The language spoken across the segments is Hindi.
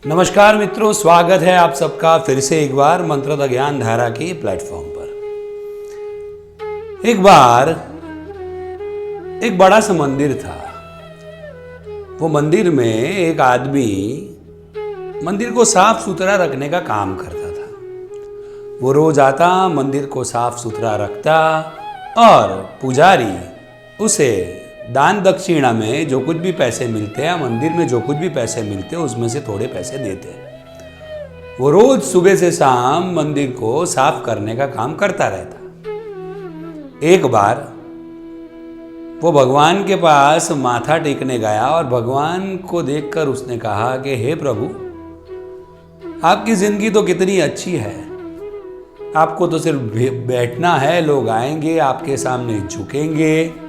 नमस्कार मित्रों, स्वागत है आप सबका फिर से एक बार मंत्र ज्ञान धारा के प्लेटफॉर्म पर। एक बार एक बड़ा सा मंदिर था। वो मंदिर में एक आदमी मंदिर को साफ सुथरा रखने का काम करता था। वो रोज आता, मंदिर को साफ सुथरा रखता और पुजारी उसे दान दक्षिणा में जो कुछ भी पैसे मिलते हैं, मंदिर में जो कुछ भी पैसे मिलते हैं उसमें से थोड़े पैसे देते हैं। वो रोज सुबह से शाम मंदिर को साफ करने का काम करता रहता। एक बार वो भगवान के पास माथा टेकने गया और भगवान को देखकर उसने कहा कि हे प्रभु, आपकी जिंदगी तो कितनी अच्छी है। आपको तो सिर्फ बैठना है, लोग आएंगे आपके सामने झुकेंगे,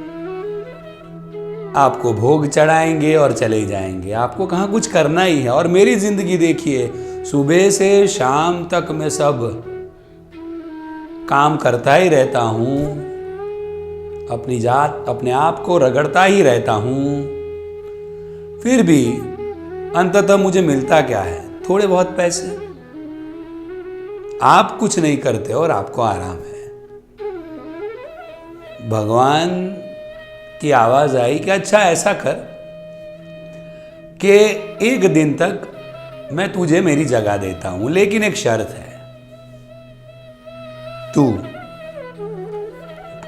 आपको भोग चढ़ाएंगे और चले जाएंगे। आपको कहाँ कुछ करना ही है। और मेरी जिंदगी देखिए, सुबह से शाम तक मैं सब काम करता ही रहता हूँ, अपने आप को रगड़ता ही रहता हूँ, फिर भी अंततः मुझे मिलता क्या है? थोड़े बहुत पैसे। आप कुछ नहीं करते और आपको आराम है। भगवान की आवाज आई कि अच्छा ऐसा कर कि एक दिन तक मैं तुझे मेरी जगह देता हूं, लेकिन एक शर्त है, तू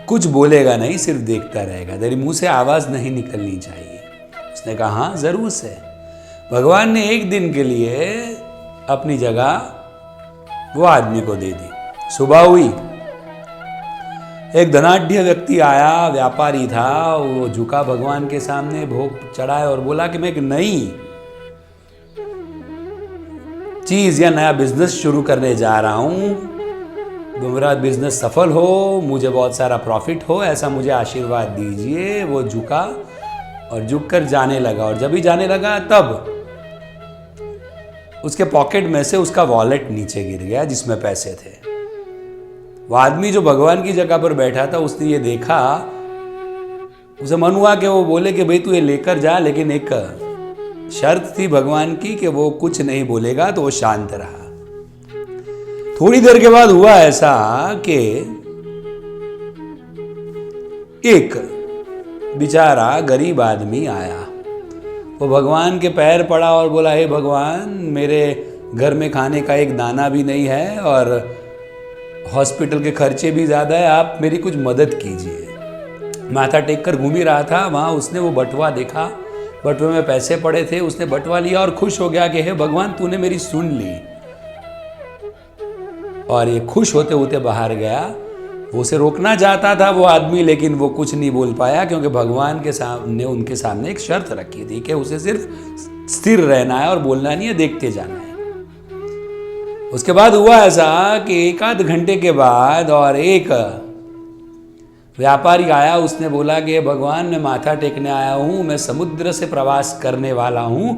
कुछ बोलेगा नहीं, सिर्फ देखता रहेगा, तेरी मुंह से आवाज नहीं निकलनी चाहिए। उसने कहा हाँ जरूर से। भगवान ने एक दिन के लिए अपनी जगह वो आदमी को दे दी। सुबह हुई, एक धनाढ्य व्यक्ति आया, व्यापारी था। वो झुका भगवान के सामने, भोग चढ़ाए और बोला कि मैं एक नई चीज या नया बिजनेस शुरू करने जा रहा हूं। तो मेरा बिजनेस सफल हो, मुझे बहुत सारा प्रॉफिट हो, ऐसा मुझे आशीर्वाद दीजिए। वो झुका और झुककर जाने लगा। और जब ही जाने लगा तब उसके पॉकेट में से उसका वॉलेट नीचे गिर गया जिसमें पैसे थे। वो आदमी जो भगवान की जगह पर बैठा था, उसने ये देखा, उसे मन हुआ कि वो बोले कि भाई तू ये लेकर जा, लेकिन एक शर्त थी भगवान की कि वो कुछ नहीं बोलेगा। तो वो शांत रहा। थोड़ी देर के बाद हुआ ऐसा कि एक बेचारा गरीब आदमी आया। वो भगवान के पैर पड़ा और बोला, हे भगवान, मेरे घर में खाने का एक दाना भी नहीं है और हॉस्पिटल के खर्चे भी ज़्यादा है, आप मेरी कुछ मदद कीजिए। माथा टेक कर घूम ही रहा था, वहाँ उसने वो बटुआ देखा, बटुए में पैसे पड़े थे। उसने बटुआ लिया और खुश हो गया कि हे भगवान, तूने मेरी सुन ली। और ये खुश होते होते बाहर गया। वो उसे रोकना चाहता था वो आदमी, लेकिन वो कुछ नहीं बोल पाया, क्योंकि भगवान के सामने उनके सामने एक शर्त रखी थी कि उसे सिर्फ स्थिर रहना है और बोलना नहीं है, देखते जाना है। उसके बाद हुआ ऐसा कि एक आध घंटे के बाद और एक व्यापारी आया। उसने बोला कि भगवान, मैं माथा टेकने आया हूँ, मैं समुद्र से प्रवास करने वाला हूँ,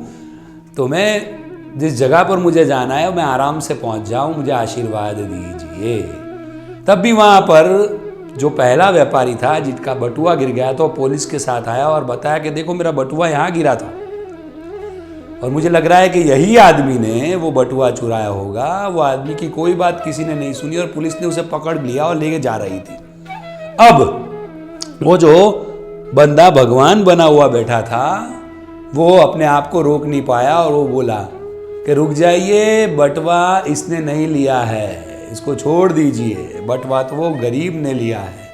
तो मैं जिस जगह पर मुझे जाना है मैं आराम से पहुँच जाऊँ, मुझे आशीर्वाद दीजिए। तब भी वहाँ पर जो पहला व्यापारी था जिसका बटुआ गिर गया, तो पुलिस के साथ आया और बताया कि देखो मेरा बटुआ यहाँ गिरा था और मुझे लग रहा है कि यही आदमी ने वो बटुआ चुराया होगा। वो आदमी की कोई बात किसी ने नहीं सुनी और पुलिस ने उसे पकड़ लिया और लेके जा रही थी। अब वो जो बंदा भगवान बना हुआ बैठा था, वो अपने आप को रोक नहीं पाया और वो बोला कि रुक जाइए, बटुआ इसने नहीं लिया है, इसको छोड़ दीजिए, बटुआ तो वो गरीब ने लिया है।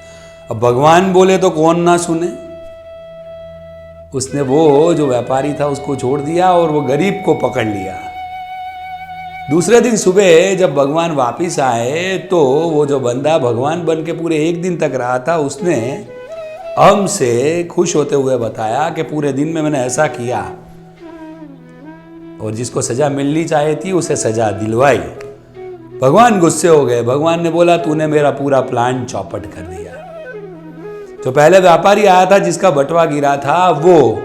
अब भगवान बोले तो कौन ना सुने। उसने वो जो व्यापारी था उसको छोड़ दिया और वो गरीब को पकड़ लिया। दूसरे दिन सुबह जब भगवान वापिस आए, तो वो जो बंदा भगवान बन के पूरे एक दिन तक रहा था, उसने हमसे खुश होते हुए बताया कि पूरे दिन में मैंने ऐसा किया और जिसको सजा मिलनी चाहिए थी उसे सजा दिलवाई। भगवान गुस्से हो गए। भगवान ने बोला, तूने मेरा पूरा प्लान चौपट कर दिया। जो पहले व्यापारी आया था जिसका बटुआ गिरा था, वो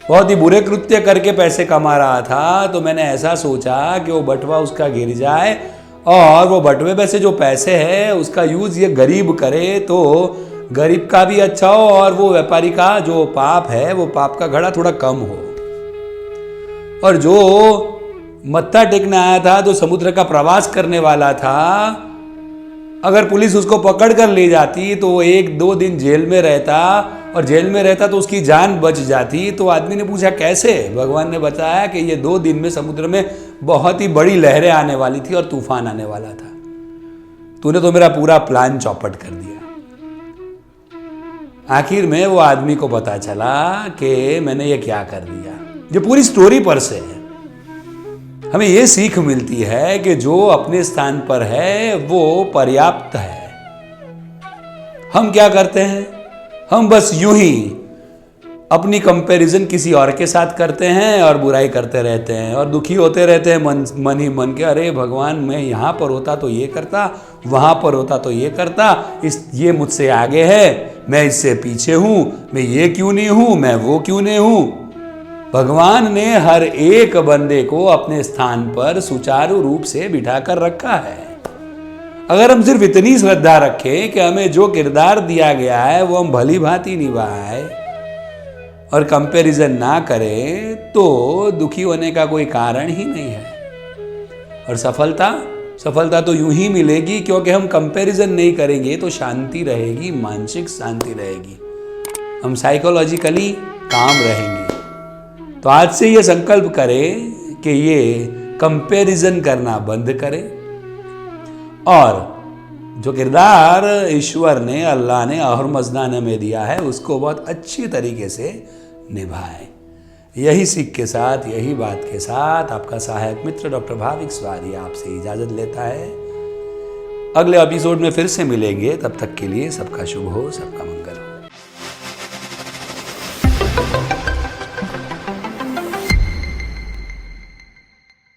बहुत ही बुरे कृत्य करके पैसे कमा रहा था, तो मैंने ऐसा सोचा कि वो बटुआ उसका गिर जाए और वो बटुए में से जो पैसे हैं उसका यूज ये गरीब करे, तो गरीब का भी अच्छा हो और वो व्यापारी का जो पाप है, वो पाप का घड़ा थोड़ा कम हो। और जो मत्था टेकने आया था, जो समुद्र का प्रवास करने वाला था, अगर पुलिस उसको पकड़ कर ले जाती तो वो 1-2 दिन जेल में रहता, और जेल में रहता तो उसकी जान बच जाती। तो आदमी ने पूछा कैसे? भगवान ने बताया कि ये 2 दिन में समुद्र में बहुत ही बड़ी लहरें आने वाली थी और तूफान आने वाला था। तूने तो मेरा पूरा प्लान चौपट कर दिया। आखिर में वो आदमी को पता चला कि मैंने ये क्या कर दिया। ये पूरी स्टोरी पर से है। हमें ये सीख मिलती है कि जो अपने स्थान पर है वो पर्याप्त है। हम क्या करते हैं? हम बस यूं ही अपनी कंपैरिजन किसी और के साथ करते हैं और बुराई करते रहते हैं और दुखी होते रहते हैं मन ही मन के। अरे भगवान, मैं यहाँ पर होता तो ये करता, वहाँ पर होता तो ये करता, ये मुझसे आगे है, मैं इससे पीछे हूँ, मैं ये क्यों नहीं हूँ, मैं वो क्यों नहीं हूँ। भगवान ने हर एक बंदे को अपने स्थान पर सुचारू रूप से बिठा कर रखा है। अगर हम सिर्फ इतनी श्रद्धा रखें कि हमें जो किरदार दिया गया है वो हम भली भांति निभाए और कंपैरिजन ना करें, तो दुखी होने का कोई कारण ही नहीं है। और सफलता तो यूं ही मिलेगी, क्योंकि हम कंपैरिजन नहीं करेंगे तो शांति रहेगी, मानसिक शांति रहेगी, हम साइकोलॉजिकली काम रहेंगे। तो आज से ये संकल्प करें कि ये कंपैरिजन करना बंद करें और जो किरदार ईश्वर ने, अल्लाह ने और मजदाना में दिया है उसको बहुत अच्छी तरीके से निभाएं। यही सीख के साथ, यही बात के साथ आपका सहायक मित्र डॉक्टर भाविक स्वारी आपसे इजाज़त लेता है। अगले एपिसोड में फिर से मिलेंगे, तब तक के लिए सबका शुभ हो, सबका